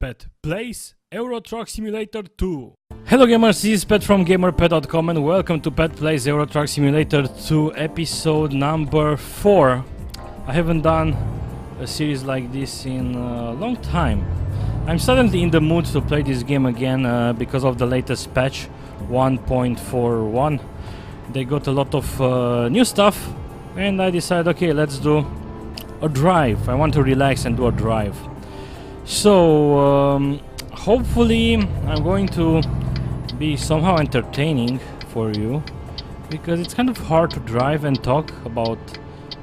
Pet plays Euro Truck Simulator 2. Hello gamers, this is Pet from gamerpet.com and welcome to Pet Plays Euro Truck Simulator 2 episode number 4. I haven't done a series like this in a long time. I'm suddenly in the mood to play this game again because of the latest patch 1.41. They got a lot of new stuff and I decided, okay, let's do a drive. I want to relax and do a drive. So hopefully I'm going to be somehow entertaining for you, because it's kind of hard to drive and talk about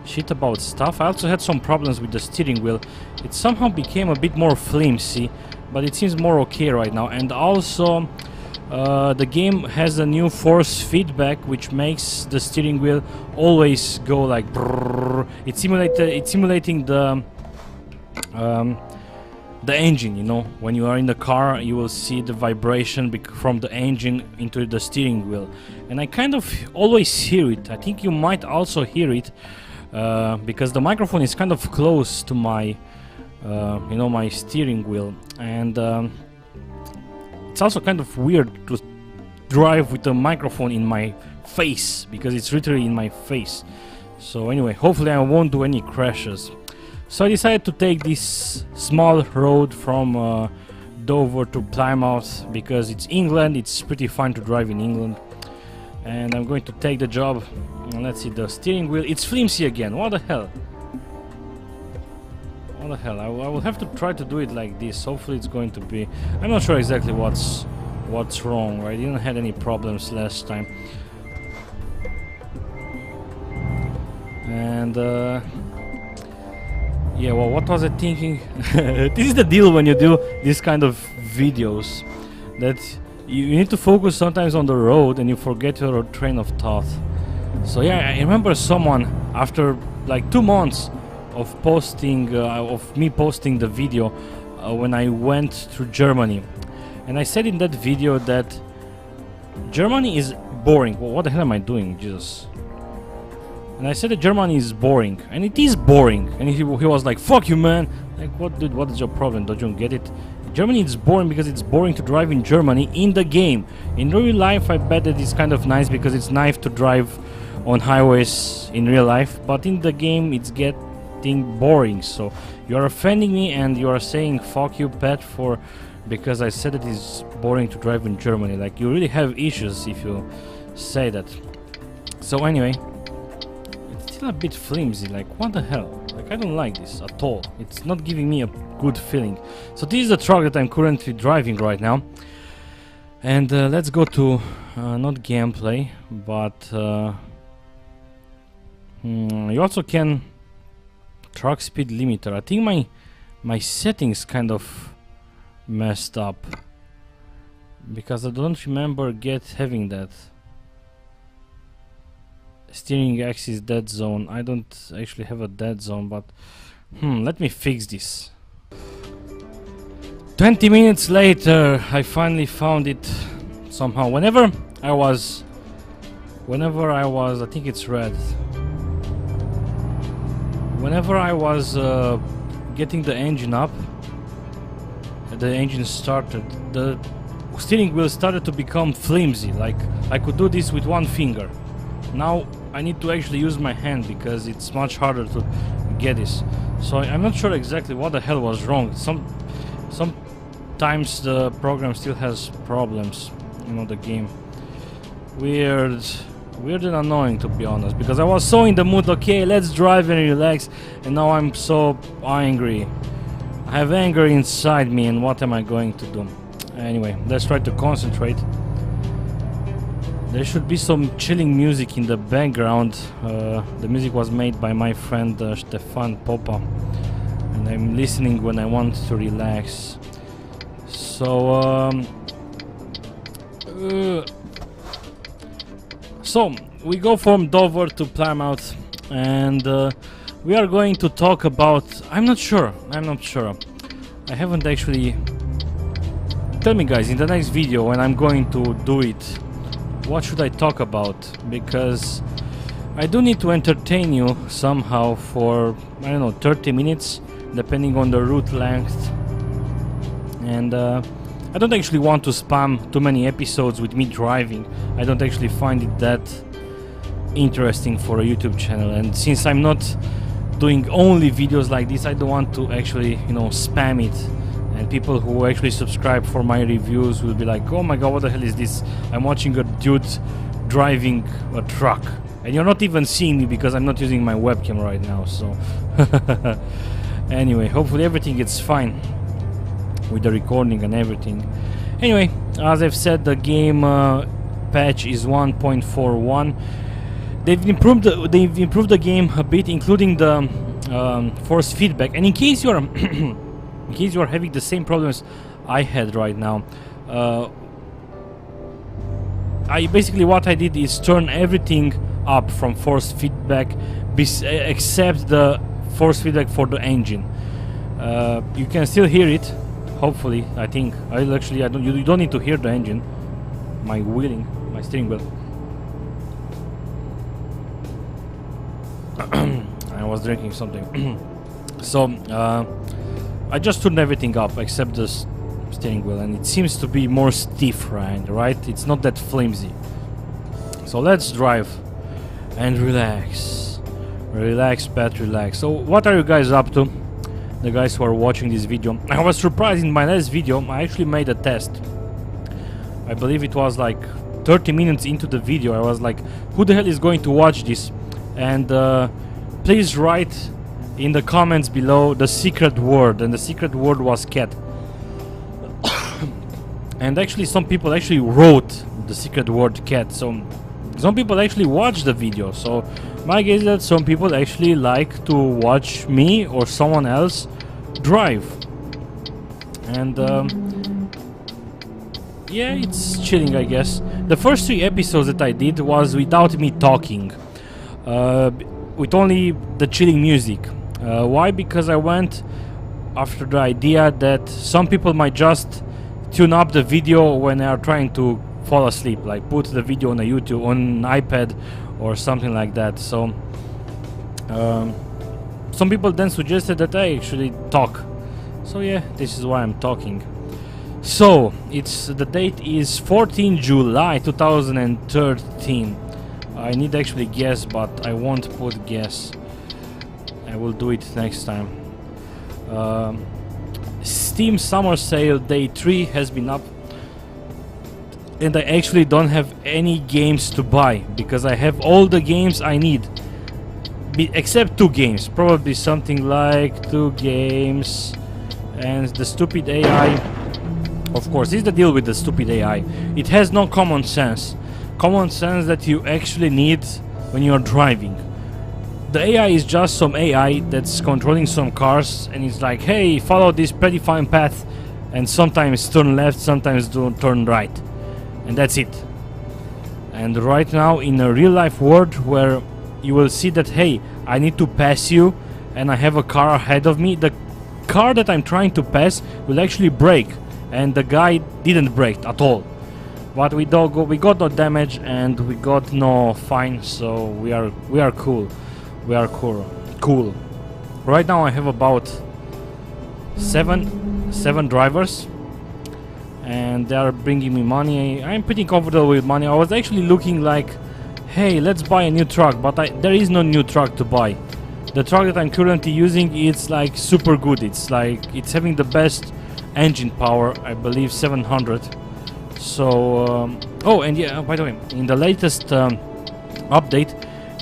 shit about stuff. I also had some problems with the steering wheel. It somehow became a bit more flimsy, but it seems more okay right now. And also the game has a new force feedback which makes the steering wheel always go like brrrr. It's simulating the engine, you know. When you are in the car, you will see the vibration from the engine into the steering wheel, and I kind of always hear it. I think you might also hear it because the microphone is kind of close to my you know, my steering wheel, and it's also kind of weird to drive with the microphone in my face, because it's literally in my face. So anyway, hopefully I won't do any crashes. So I decided to take this small road from Dover to Plymouth, because it's England, it's pretty fun to drive in England. And I'm going to take the job. And let's see, the steering wheel, it's flimsy again. What the hell? What the hell? I will have to try to do it like this. Hopefully it's going to be... I'm not sure exactly what's wrong, right? I didn't have any problems last time. And yeah, well, what was I thinking? This is the deal when you do this kind of videos, that you need to focus sometimes on the road and you forget your train of thought. So yeah, I remember someone, after like 2 months of posting, of me posting the video when I went through Germany, and I said in that video that Germany is boring. Well, what the hell am I doing, Jesus? And I said that Germany is boring, and it is boring. And he was like, "Fuck you, man!" Like, what, dude? What is your problem? Don't you get it? Germany is boring because it's boring to drive in Germany in the game. In real life, I bet that it's kind of nice because it's nice to drive on highways in real life. But in the game, it's getting boring. So you are offending me, and you are saying "fuck you, Pat," because I said it is boring to drive in Germany. Like, you really have issues if you say that. So anyway. A bit flimsy, like what the hell, like I don't like this at all. It's not giving me a good feeling. So this is the truck that I'm currently driving right now, and let's go to not gameplay, but you also can truck speed limiter. I think my settings kind of messed up, because I don't remember having that. Steering axis dead zone. I don't actually have a dead zone, but let me fix this. 20 minutes later, I finally found it somehow. Whenever I was, I think it's red. Whenever I was getting the engine up, the engine started, the steering wheel started to become flimsy. Like I could do this with one finger. Now I need to actually use my hand because it's much harder to get this. So I'm not sure exactly what the hell was wrong. Sometimes the program still has problems, you know, the game. Weird and annoying, to be honest, because I was so in the mood, okay, let's drive and relax, and now I'm so angry. I have anger inside me, and what am I going to do? Anyway, let's try to concentrate. There should be some chilling music in the background. The music was made by my friend Stefan Popa, and I'm listening when I want to relax. So so we go from Dover to Plymouth, and we are going to talk about... I'm not sure. I haven't actually... Tell me guys in the next video when I'm going to do it, what should I talk about? Because I do need to entertain you somehow for, I don't know, 30 minutes, depending on the route length. and I don't actually want to spam too many episodes with me driving. I don't actually find it that interesting for a YouTube channel, and since I'm not doing only videos like this, I don't want to actually, you know, spam it, and people who actually subscribe for my reviews will be like, oh my god, what the hell is this? I'm watching a dude driving a truck, and you're not even seeing me because I'm not using my webcam right now. So anyway, hopefully everything gets fine with the recording and everything. Anyway, as I've said, the game patch is 1.41. They've improved the game a bit, including the force feedback. And in case you're in case you are having the same problems I had right now, basically what I did is turn everything up from force feedback, except the force feedback for the engine. You can still hear it, hopefully. I think you don't need to hear the engine. My steering wheel. I was drinking something. So I just turned everything up except the steering wheel, and it seems to be more stiff, right? It's not that flimsy. So let's drive and relax. Relax, Pat, relax. So what are you guys up to? The guys who are watching this video. I was surprised, in my last video I actually made a test. I believe it was like 30 minutes into the video. I was like, who the hell is going to watch this? And please write in the comments below the secret word, and the secret word was cat. And actually some people actually wrote the secret word cat, so some people actually watched the video. So my guess is that some people actually like to watch me or someone else drive. And yeah, it's chilling, I guess. The first 3 episodes that I did was without me talking, with only the chilling music. Why? Because I went after the idea that some people might just tune up the video when they are trying to fall asleep, like put the video on a YouTube, on an iPad or something like that. So some people then suggested that I actually talk. So yeah, this is why I'm talking. So the date is 14 July 2013. I need to actually guess, but I won't put guess. I will do it next time. Steam Summer Sale Day 3 has been up, and I actually don't have any games to buy because I have all the games I need, except 2 games. Probably something like 2 games, and the stupid AI. Of course, this is the deal with the stupid AI. It has no common sense. Common sense that you actually need when you're driving. The AI is just some AI that's controlling some cars, and it's like, hey, follow this predefined path, and sometimes turn left, sometimes turn right, and that's it. And right now, in a real life world where you will see that, hey, I need to pass you, and I have a car ahead of me, the car that I'm trying to pass will actually brake, and the guy didn't brake at all. But we got no damage and we got no fine, so we are cool. We are cool. Right now I have about seven drivers, and they are bringing me money. I'm pretty comfortable with money. I was actually looking like, hey, let's buy a new truck, but there is no new truck to buy. The truck that I'm currently using, it's like super good. It's like, it's having the best engine power, I believe 700. So oh, and yeah, by the way, in the latest update,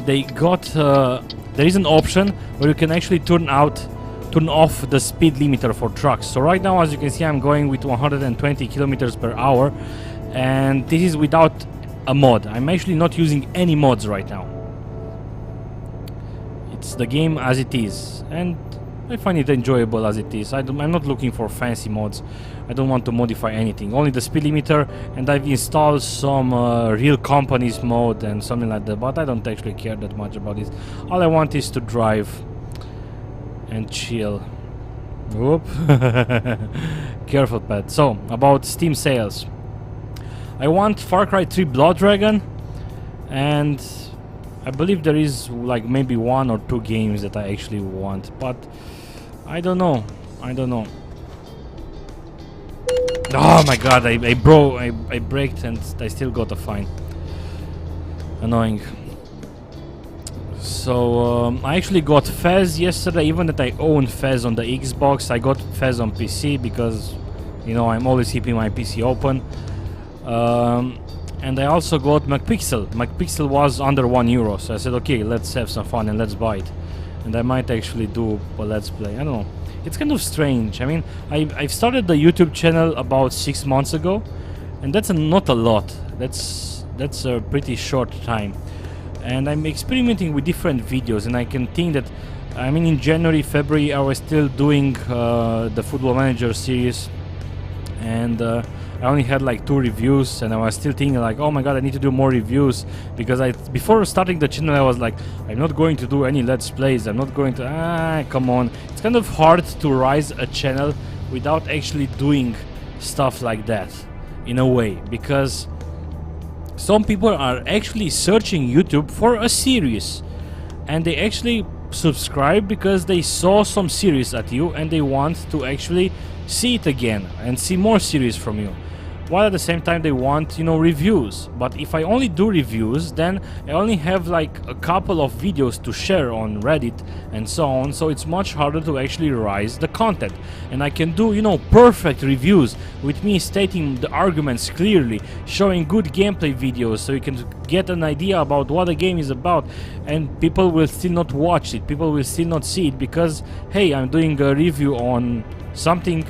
they got there is an option where you can actually turn off the speed limiter for trucks. So right now, as you can see, I'm going with 120 kilometers per hour, and this is without a mod. I'm actually not using any mods right now. It's the game as it is, and I find it enjoyable as it is. I'm not looking for fancy mods. I don't want to modify anything, only the speed limiter, and I've installed some real companies mode and something like that, but I don't actually care that much about this. All I want is to drive and chill. Whoop. Careful, Pat. So, about Steam sales. I want Far Cry 3 Blood Dragon, and I believe there is like maybe 1 or 2 games that I actually want, but I don't know. Oh my god, I broke, I braked and I still got a fine. Annoying. So I actually got Fez yesterday, even that I own Fez on the Xbox. I got Fez on PC because, you know, I'm always keeping my PC open. And I also got McPixel. McPixel was under €1, so I said, okay, let's have some fun and let's buy it. And I might actually do a let's play. I don't know. It's kind of strange. I mean, I've started the YouTube channel about 6 months ago, and that's not a lot. That's a pretty short time. And I'm experimenting with different videos, and I can think that, I mean, in January, February, I was still doing the Football Manager series, and I only had like 2 reviews, and I was still thinking like, oh my god, I need to do more reviews, because before starting the channel I was like, I'm not going to do any let's plays, I'm not going to, come on. It's kind of hard to rise a channel without actually doing stuff like that, in a way, because some people are actually searching YouTube for a series, and they actually subscribe because they saw some series at you and they want to actually see it again and see more series from you, while at the same time they want, you know, reviews. But if I only do reviews, then I only have like a couple of videos to share on Reddit and so on, so it's much harder to actually rise the content. And I can do, you know, perfect reviews with me stating the arguments clearly, showing good gameplay videos so you can get an idea about what the game is about, and people will still not watch it, people will still not see it, because hey, I'm doing a review on something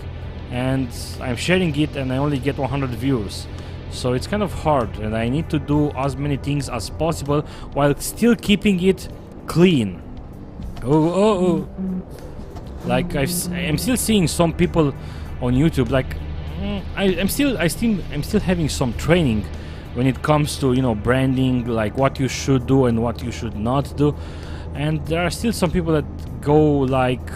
and I'm sharing it and I only get 100 views. So it's kind of hard, and I need to do as many things as possible while still keeping it clean. Like I'm still seeing some people on YouTube, like I'm still having some training when it comes to, you know, branding, like what you should do and what you should not do. And there are still some people that go like,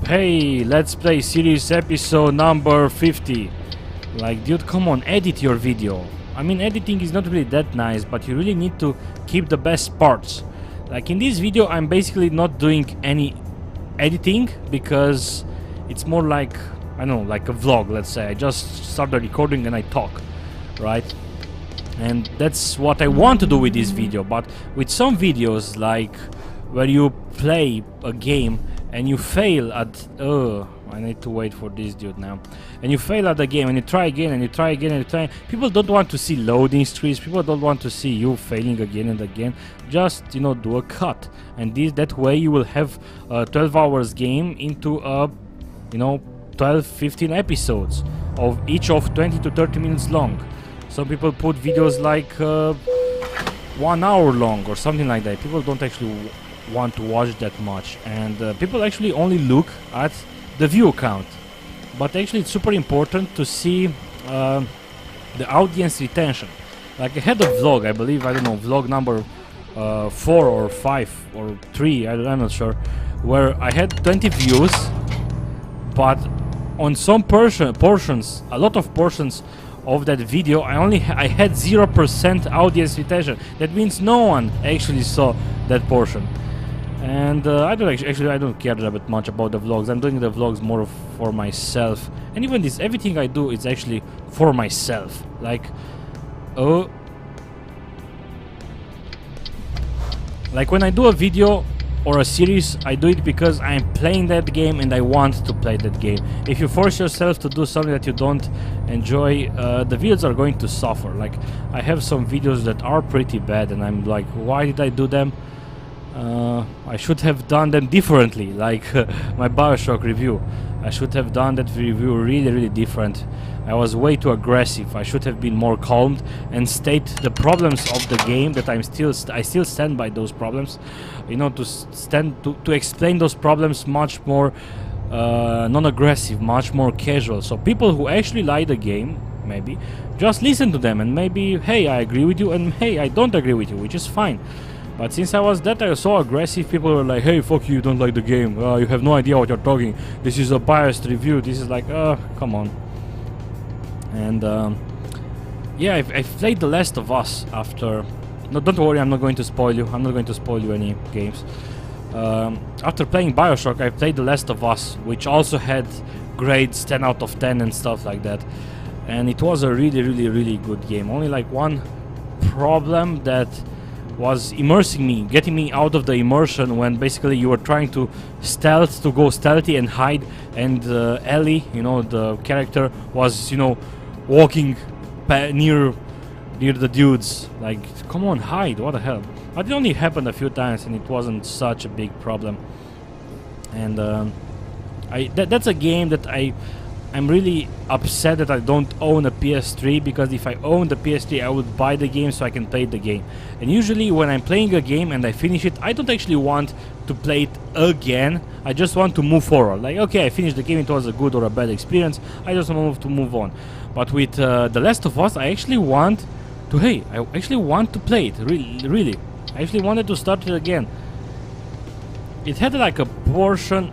hey, let's play series episode number 50. Like, dude, come on, edit your video. I mean, editing is not really that nice, but you really need to keep the best parts. Like in this video, I'm basically not doing any editing because it's more like, I don't know, like a vlog, let's say. I just start the recording and I talk, right? And that's what I want to do with this video. But with some videos, like where you play a game and you fail at, I need to wait for this dude now. And you fail at the game and you try again and you try again and you try. People don't want to see loading screens. People don't want to see you failing again and again. Just, you know, do a cut. And that way you will have a 12 hours game into a, you know, 12, 15 episodes of each of 20 to 30 minutes long. Some people put videos like 1 hour long or something like that. People don't actually want to watch that much, and people actually only look at the view count. But actually it's super important to see the audience retention. Like I had a vlog, I believe, I don't know, vlog number 4 or 5 or 3, I'm not sure, where I had 20 views, but on some portions, a lot of portions of that video, I had 0% audience retention. That means no one actually saw that portion. And I don't care that much about the vlogs. I'm doing the vlogs more for myself. And even this, everything I do is actually for myself. Like, like when I do a video or a series, I do it because I'm playing that game and I want to play that game. If you force yourself to do something that you don't enjoy, the videos are going to suffer. Like, I have some videos that are pretty bad and I'm like, why did I do them? I should have done them differently, like my Bioshock review. I should have done that review really different. I was way too aggressive. I should have been more calmed and state the problems of the game, that I still stand by those problems, you know, to explain those problems much more non-aggressive, much more casual. So people who actually like the game, maybe just listen to them, and maybe, hey, I agree with you, and hey, I don't agree with you, which is fine. But since I was so aggressive, people were like, hey, fuck you, you don't like the game, you have no idea what you're talking, this is a biased review, this is like, come on. And yeah, I've played The Last of Us after... No, don't worry, I'm not going to spoil you, I'm not going to spoil you any games. After playing Bioshock, I played The Last of Us, which also had grades 10 out of 10 and stuff like that. And it was a really good game. Only like one problem that was immersing me, getting me out of the immersion, when basically you were trying to go stealthy and hide, and Ellie, you know, the character, was, you know, walking near the dudes. Like, come on, hide, what the hell. But it only happened a few times and it wasn't such a big problem. And that's a game that I'm really upset that I don't own a PS3, because if I owned the PS3 I would buy the game so I can play the game. And usually when I'm playing a game and I finish it, I don't actually want to play it again. I just want to move forward. Like, okay, I finished the game, it was a good or a bad experience, I just want to move on. But with The Last of Us, I actually want to, I actually want to play it, really. I actually wanted to start it again. It had like a portion...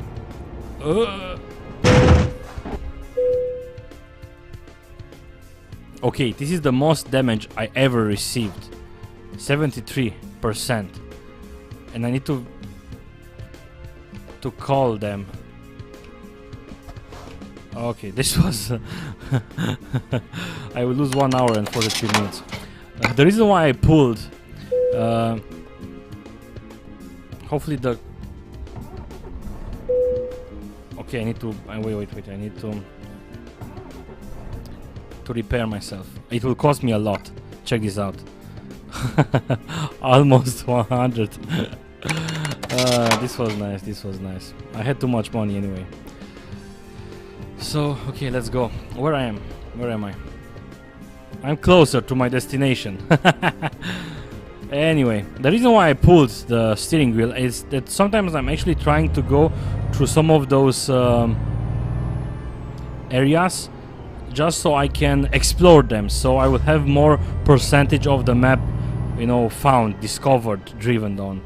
Okay, this is the most damage I ever received. 73%. And I need to call them. Okay, this was... I will lose 1 hour and 43 minutes. The reason why I pulled... hopefully the... Okay, I need to... wait, I need to repair myself. It will cost me a lot. Check this out. Almost 100. This was nice. I had too much money anyway. So, okay, let's go. Where am I? I'm closer to my destination. Anyway, the reason why I pulled the steering wheel is that sometimes I'm actually trying to go through some of those areas just so I can explore them, so I will have more percentage of the map, you know, found, discovered, driven on.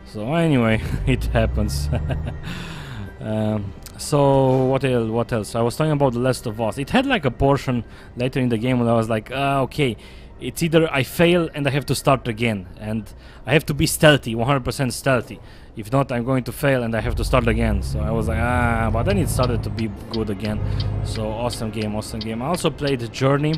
So anyway, it happens. So what else? I was talking about The Last of Us. It had like a portion later in the game when I was like, okay, it's either I fail and I have to start again, and I have to be stealthy, 100% stealthy. If not, I'm going to fail and I have to start again. So I was like, but then it started to be good again. So awesome game. I also played Journey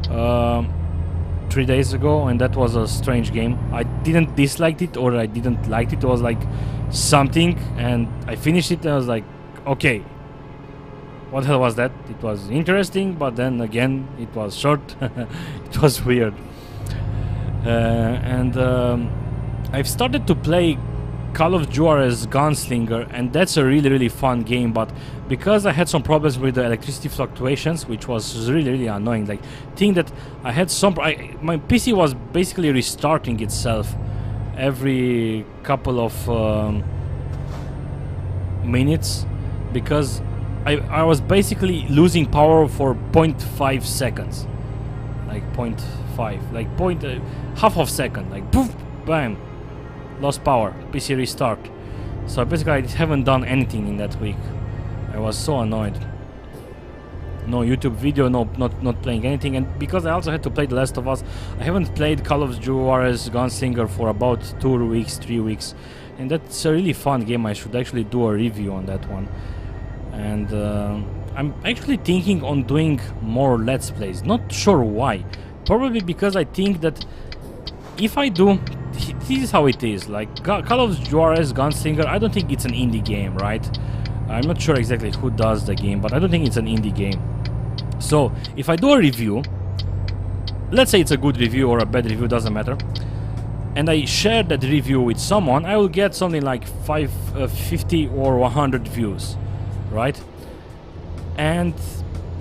3 days ago, and that was a strange game. I didn't dislike it or I didn't like it. It was like something, and I finished it and I was like, okay, what the hell was that? It was interesting, but then again, it was short. It was weird. I've started to play Call of Juarez Gunslinger, and that's a really fun game, but because I had some problems with the electricity fluctuations, which was really annoying, like, thing that I had my PC was basically restarting itself every couple of minutes, because I was basically losing power for 0.5 seconds, like 0.5, like half of second, like poof, bam, lost power, PC restart. So basically I haven't done anything in that week. I was so annoyed. No YouTube video, not playing anything, and because I also had to play The Last of Us, I haven't played Call of Juarez Gunslinger for about 2 weeks, 3 weeks, and that's a really fun game. I should actually do a review on that one. And I'm actually thinking on doing more Let's Plays. Not sure why. Probably because I think that if I do, this is how it is. Like Call of Juarez Gunslinger, I don't think it's an indie game, right? I'm not sure exactly who does the game, but I don't think it's an indie game. So if I do a review, let's say it's a good review or a bad review, doesn't matter, and I share that review with someone, I will get something like 50 or 100 views, right? And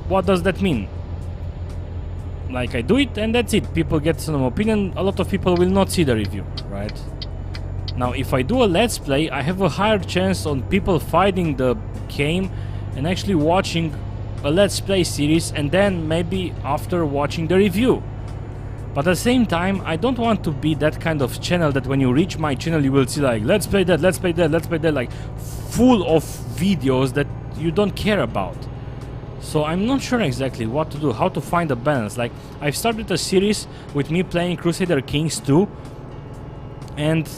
what does that mean? Like, I do it and that's it. People get some opinion. A lot of people will not see the review, right? Now, if I do a Let's Play, I have a higher chance on people finding the game and actually watching a Let's Play series, and then maybe after watching the review. But at the same time, I don't want to be that kind of channel that when you reach my channel you will see like, let's play that, let's play that, let's play that, like full of videos that you don't care about. So I'm not sure exactly what to do, how to find a balance. Like, I've started a series with me playing Crusader Kings 2, and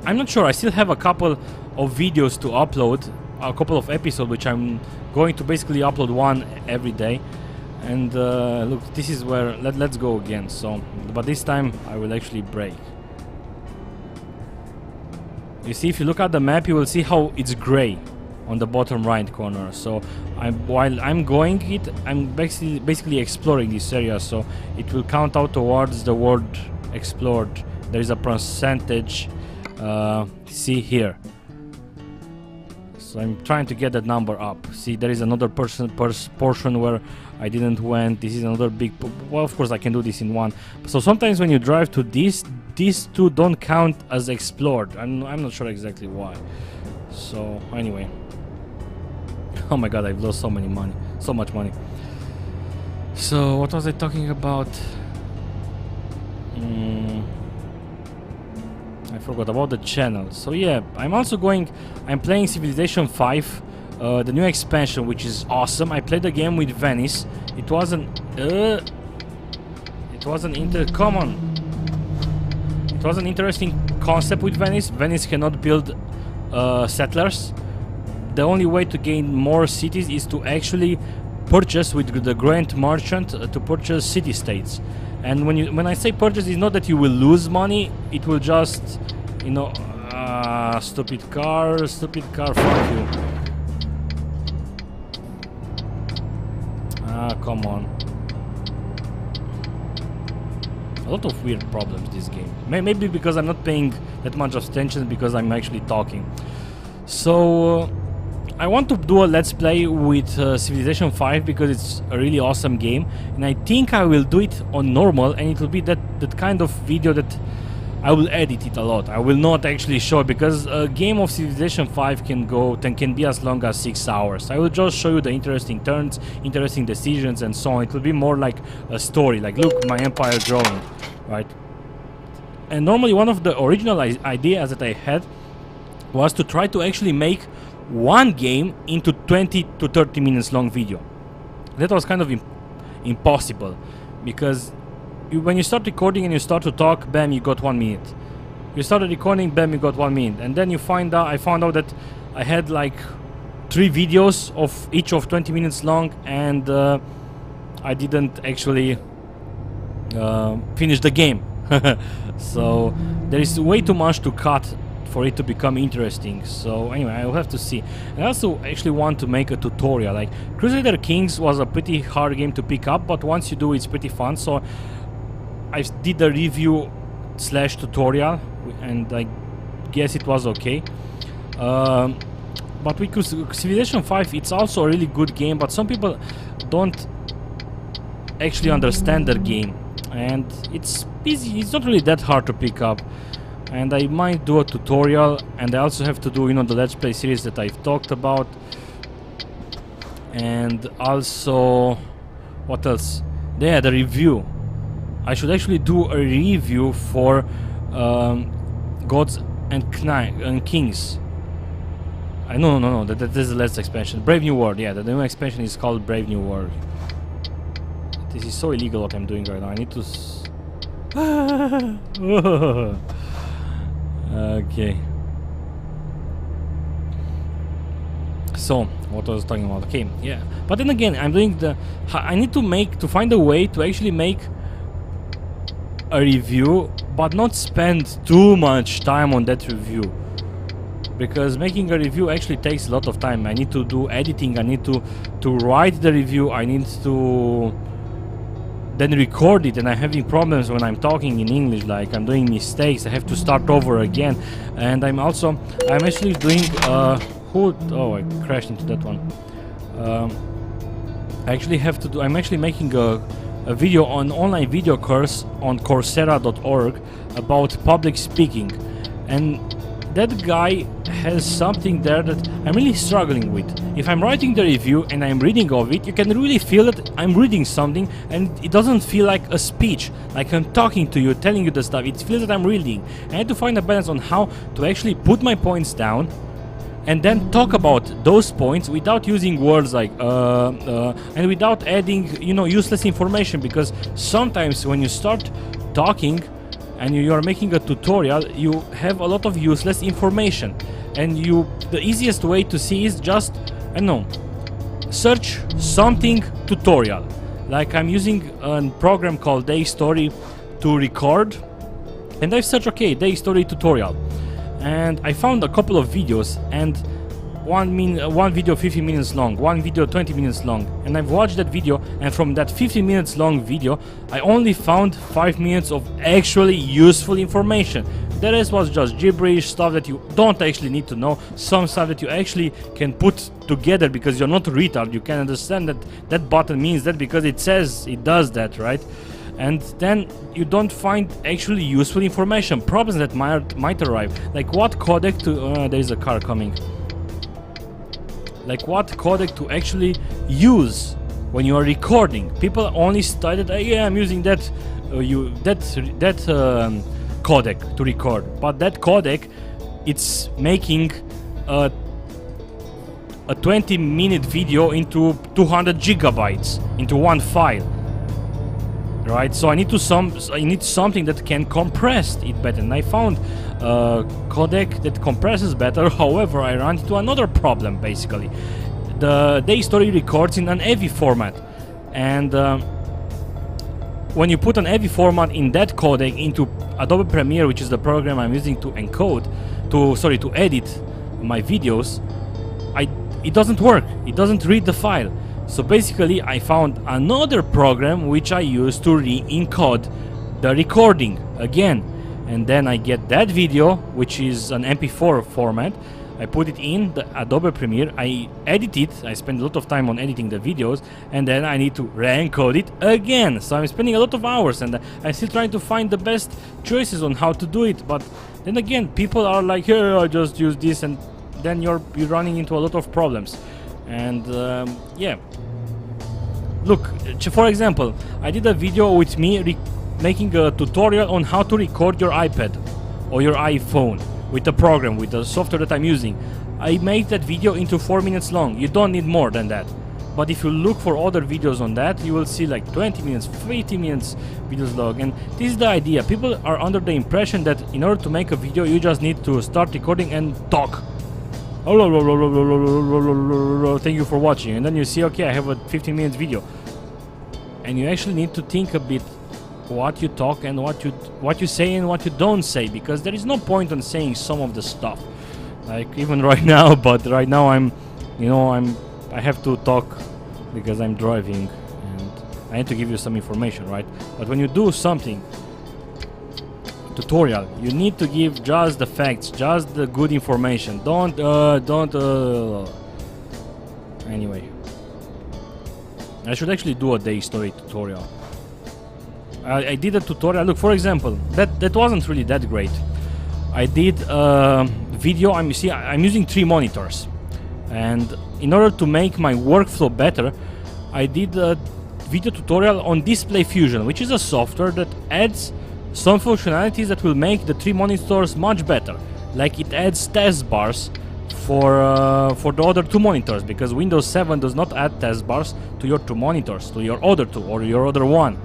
I'm not sure, I still have a couple of videos to upload, a couple of episodes, which I'm going to basically upload one every day. And look, this is where let's go again. So, but this time I will actually brake. You see, if you look at the map, you will see how it's gray on the bottom right corner. So while I'm going it, I'm basically exploring this area, so it will count out towards the word explored. There is a percentage, see here. So I'm trying to get that number up. See, there is another portion where I didn't went. This is another big, well, of course I can do this in one. So sometimes when you drive to these two don't count as explored. I'm not sure exactly why. So anyway. Oh my god, I've lost so much money. So what was I talking about? I forgot about the channel. So yeah, I'm playing Civilization 5, the new expansion, which is awesome. I played the game with Venice. It was an interesting concept with Venice. Venice cannot build settlers. The only way to gain more cities is to actually purchase with the Grand Merchant to purchase city-states. And when I say purchase, it's not that you will lose money. It will just, you know, stupid car, fuck you. Come on. A lot of weird problems this game. Maybe because I'm not paying that much attention, because I'm actually talking. So I want to do a let's play with Civilization 5 because it's a really awesome game, and I think I will do it on normal, and it will be that kind of video that I will edit it a lot. I will not actually show it, because a game of Civilization 5 can be as long as 6 hours. I will just show you the interesting turns, interesting decisions, and so on. It will be more like a story, like look, my empire growing, right? And normally one of the original ideas that I had was to try to actually make one game into 20 to 30 minutes long video. That was kind of impossible, because when you start recording and you start to talk, bam, you got 1 minute. You started recording, bam, you got 1 minute, and then I found out that I had like 3 videos of each of 20 minutes long, and I didn't actually finish the game. So there is way too much to cut for it to become interesting. So anyway, I'll have to see. I also actually want to make a tutorial. Like Crusader Kings was a pretty hard game to pick up, but once you do, it's pretty fun. So I did a review / tutorial, and I guess it was okay. But with Civilization 5, it's also a really good game, but some people don't actually understand their game, and it's easy. It's not really that hard to pick up. And I might do a tutorial, and I also have to do, you know, the Let's Play series that I've talked about. And also, what else? Yeah, the review. I should actually do a review for Gods and Kings. No, that is the last expansion. Brave New World, yeah, the new expansion is called Brave New World. This is so illegal what I'm doing right now. I need to... Okay. So, what was I talking about? Okay, yeah. But then again, I'm doing I need to find a way to actually make a review, but not spend too much time on that review. Because making a review actually takes a lot of time. I need to do editing, I need to write the review, I need to then record it, and I'm having problems when I'm talking in English, like I'm doing mistakes, I have to start over again. And I'm actually doing oh, I crashed into that one. I'm actually making a video on online video course on Coursera.org about public speaking, and that guy has something there that I'm really struggling with. If I'm writing the review and I'm reading of it, you can really feel that I'm reading something, and it doesn't feel like a speech, like I'm talking to you, telling you the stuff. It feels that I'm reading. I had to find a balance on how to actually put my points down and then talk about those points without using words like and without adding, you know, useless information, because sometimes when you start talking and you are making a tutorial, you have a lot of useless information, and the easiest way to see is just, I don't know, search something tutorial. Like I'm using a program called Day Story to record, and I've searched, okay, Day Story tutorial, and I found a couple of videos, and one video 15 minutes long, one video 20 minutes long, and I've watched that video, and from that 15 minutes long video I only found 5 minutes of actually useful information. The rest was just gibberish, stuff that you don't actually need to know, some stuff that you actually can put together because you're not a retard. You can understand that that button means that because it says it does that, right? And then you don't find actually useful information, problems that might arrive, like what codec to there is a car coming, like what codec to actually use when you are recording. People only started, yeah, I'm using that codec to record, but that codec, it's making a 20-minute video into 200 gigabytes into one file, right? So I need something that can compress it better, and I found a codec that compresses better. However, I ran into another problem. Basically, the Day Story records in an AV format, and when you put an AV format in that codec into Adobe Premiere, which is the program I'm using to to edit my videos, it doesn't work. It doesn't read the file. So basically I found another program which I use to re-encode the recording again, and then I get that video, which is an MP4 format. I put it in the Adobe Premiere, I edit it, I spend a lot of time on editing the videos, and then I need to re-encode it again. So I'm spending a lot of hours, and I'm still trying to find the best choices on how to do it. But then again, people are like, here, I just use this, and then you're running into a lot of problems. And yeah, look, for example, I did a video with me making a tutorial on how to record your iPad or your iPhone with the program, with the software that I'm using. I made that video into 4 minutes long. You don't need more than that. But if you look for other videos on that, you will see like 20 minutes, 50 minutes videos long. And this is the idea. People are under the impression that in order to make a video, you just need to start recording and talk. Thank you for watching. And then you see, okay, I have a 15 minutes video. And you actually need to think a bit what you talk and what you say and what you don't say, because there is no point on saying some of the stuff, like even right now. But right now I have to talk because I'm driving and I need to give you some information, right? But when you do something tutorial, you need to give just the facts, just the good information. Don't anyway, I should actually do a Day Story tutorial. I did a tutorial. Look, for example, that wasn't really that great. I did a video. I'm using 3 monitors, and in order to make my workflow better, I did a video tutorial on Display Fusion, which is a software that adds some functionalities that will make the 3 monitors much better. Like it adds taskbars for the other 2 monitors, because Windows 7 does not add taskbars to your 2 monitors, to your other 2 or your other 1.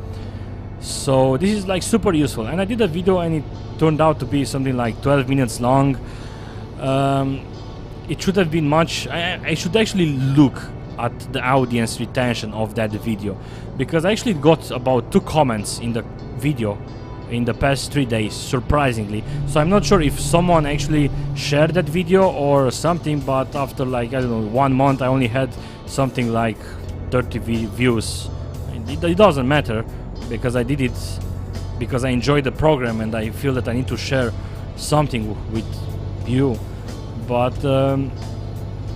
So this is like super useful, and I did a video and it turned out to be something like 12 minutes long. It should have been much. I should actually look at the audience retention of that video, because I actually got about 2 comments in the video in the past 3 days, surprisingly. So I'm not sure if someone actually shared that video or something, but after like, I don't know, 1 month I only had something like 30 views. It doesn't matter, because I did it because I enjoyed the program and I feel that I need to share something with you. But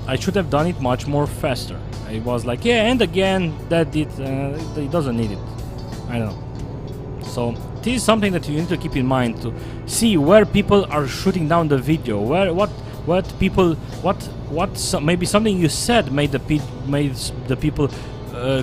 I should have done it much more faster. I was like, yeah, and again, that it doesn't need it. I don't know. So this is something that you need to keep in mind, to see where people are shooting down the video, maybe something you said made the people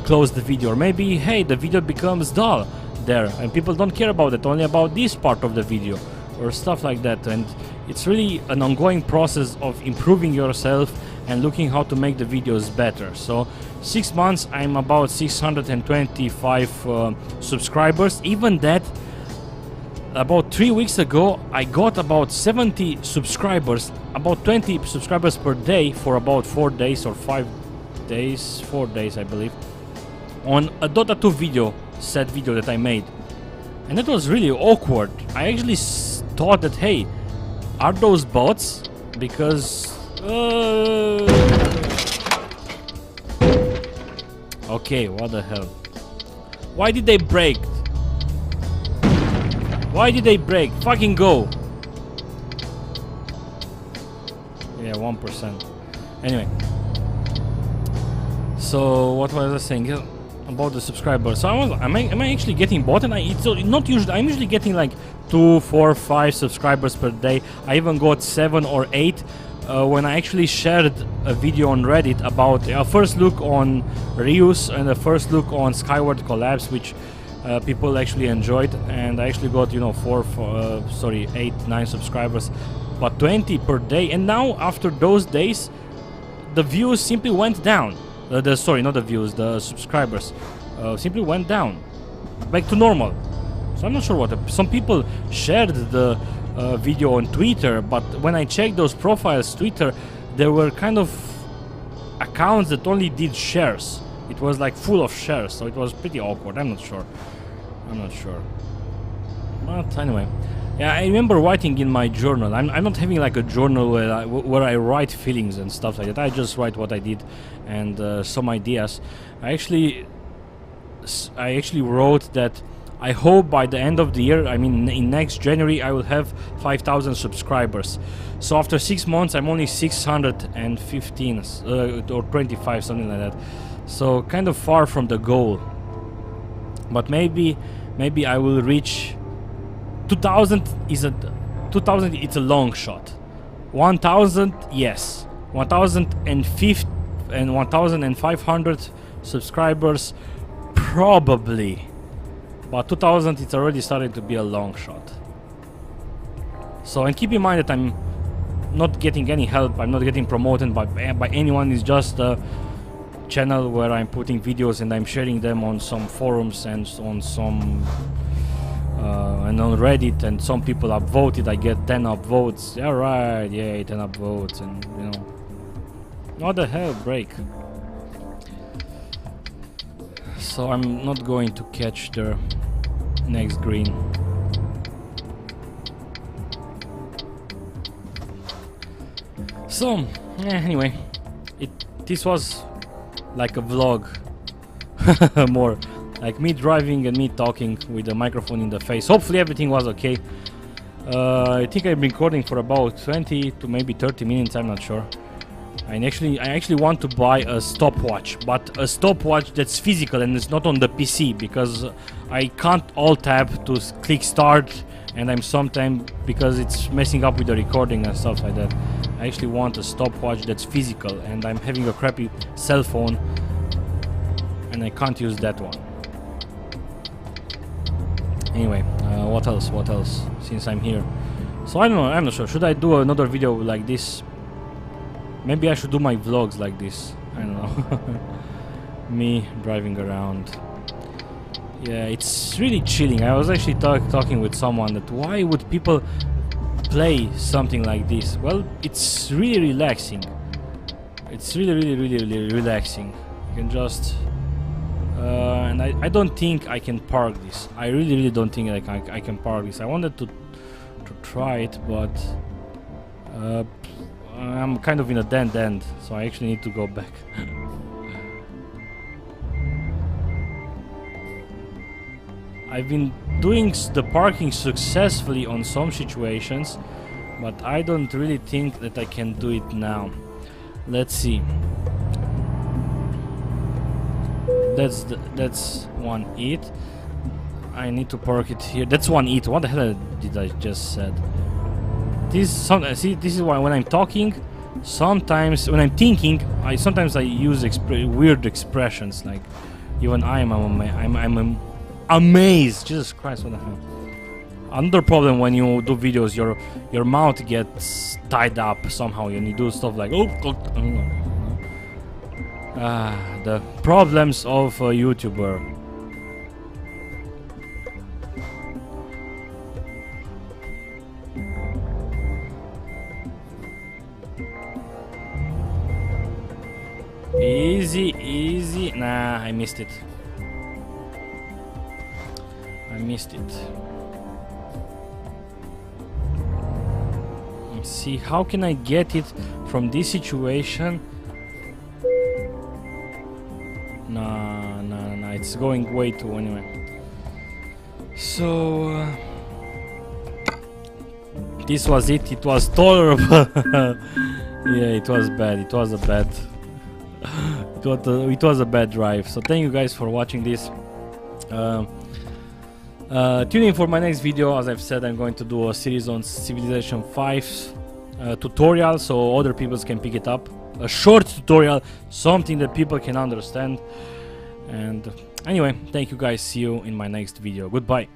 close the video, or maybe, hey, the video becomes dull there and people don't care about it, only about this part of the video, or stuff like that. And it's really an ongoing process of improving yourself and looking how to make the videos better. So 6 months, I'm about 625 subscribers. Even that, about 3 weeks ago, I got about 70 subscribers, about 20 subscribers per day for about 4 days or 5 days, 4 days I believe, on a Dota 2 video, set video that I made. And that was really awkward. I actually thought that, hey, are those bots? Because... okay, what the hell? Why did they break? Why did they break? Fucking go! Yeah, 1%. Anyway. So, what was I saying? Yeah, about the subscribers. So, am I actually getting bought? And it's not usually. I'm usually getting like 2, 4, 5 subscribers per day. I even got 7 or 8 when I actually shared a video on Reddit about a first look on Reus and a first look on Skyward Collapse, which people actually enjoyed, and I actually got, you know, 8, 9 subscribers, but 20 per day. And now after those days, the views simply went down. Sorry, not the views, the subscribers simply went down, back to normal. So I'm not sure what. Some people shared the video on Twitter, but when I checked those profiles, Twitter, there were kind of accounts that only did shares. It was like full of shares, so it was pretty awkward. I'm not sure. But anyway, yeah, I remember writing in my journal. I'm not having like a journal where I write feelings and stuff like that. I just write what I did and some ideas. I actually wrote that I hope by the end of the year, I mean in next January, I will have 5,000 subscribers. So after 6 months, I'm only 615 or 25, something like that. So kind of far from the goal. But maybe I will reach 2,000. It's a long shot. 1,000, yes. 1,050 and 1,500 subscribers, probably. But 2,000, it's already starting to be a long shot. So, and keep in mind that I'm not getting any help. I'm not getting promoted by anyone. It's just a channel where I'm putting videos and I'm sharing them on some forums and on some and on Reddit, and some people upvoted. I get 10 upvotes. Yeah, right. Yeah, 10 upvotes, and you know, what the hell, break. So I'm not going to catch the next green. So yeah, anyway, this was like a vlog. More like me driving and me talking with the microphone in the face. Hopefully everything was okay. I think I've been recording for about 20 to maybe 30 minutes, I'm not sure. I actually want to buy a stopwatch, but a stopwatch that's physical and it's not on the PC, because I can't alt-tab to click start, and I'm sometimes, because it's messing up with the recording and stuff like that. I actually want a stopwatch that's physical, and I'm having a crappy cell phone and I can't use that one. Anyway, what else, since I'm here? So I don't know, I'm not sure. Should I do another video like this? Maybe I should do my vlogs like this. I don't know. Me driving around. Yeah, it's really chilling. I was actually talking with someone that why would people play something like this? Well, it's really relaxing. It's really relaxing. You can just... and I don't think I can park this. I really don't think I can park this. I wanted to try it, but... I'm kind of in a dead end, so I actually need to go back. I've been doing the parking successfully on some situations, but I don't really think that I can do it now. Let's see. That's one eat. I need to park it here. That's one eat. What the hell did I just said? This is why when I'm talking, sometimes when I'm thinking, sometimes I use weird expressions, like even I'm amazed. Jesus Christ, what the hell? Another problem when you do videos, your mouth gets tied up somehow, and you do stuff like the problems of a YouTuber. Easy, easy. Nah, I missed it. I missed it. Let's see, how can I get it from this situation? Nah, nah, nah, it's going way too anyway. So this was it. It was tolerable. Yeah, it was bad. It was a bad. It was a bad drive. So thank you guys for watching this. Tune in for my next video. As I've said, I'm going to do a series on Civilization 5 tutorial, so other people can pick it up. A short tutorial, something that people can understand. And anyway, thank you guys. See you in my next video. Goodbye.